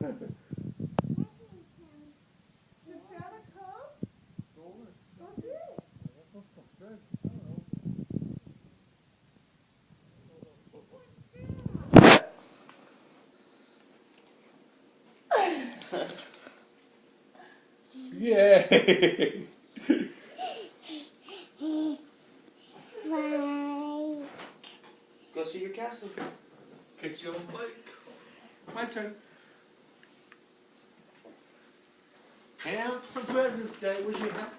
Santa come? Go see it. Yay! Bye. Go see your castle. Get you on bike. My turn. Have some presents, Dad. Where's your hat?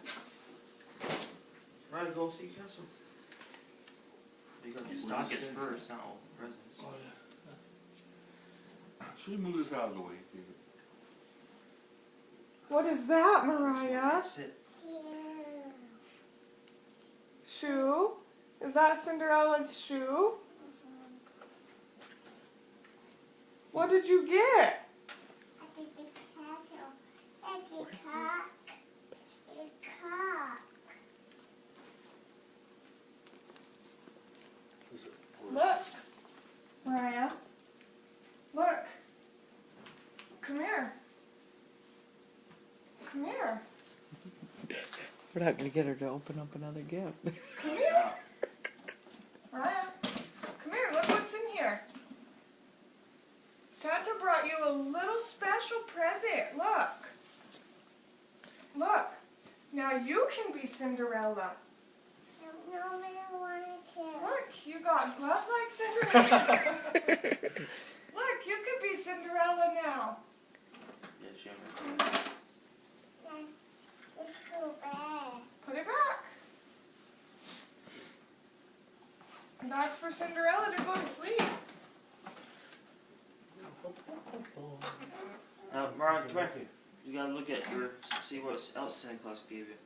Right, go see your castle. You gotta do stockings first, not all presents. Oh, yeah. Should we move this out of the way, David? What is that, Mariah? Sit. Shoe? Is that Cinderella's shoe? What did you get? Look, Mariah. Look. Come here. Come here. We're not going to get her to open up another gift. Come here. Mariah. Come here. Look what's in here. Santa brought you a little special present. Look. Look. Now you can be Cinderella. Look, you got gloves like Cinderella. Look, you could be Cinderella now. Yeah, Jimmy. Put it back. And that's for Cinderella to go to sleep. Now, Mariah, come here. You gotta look at your, see what else Santa Claus gave you.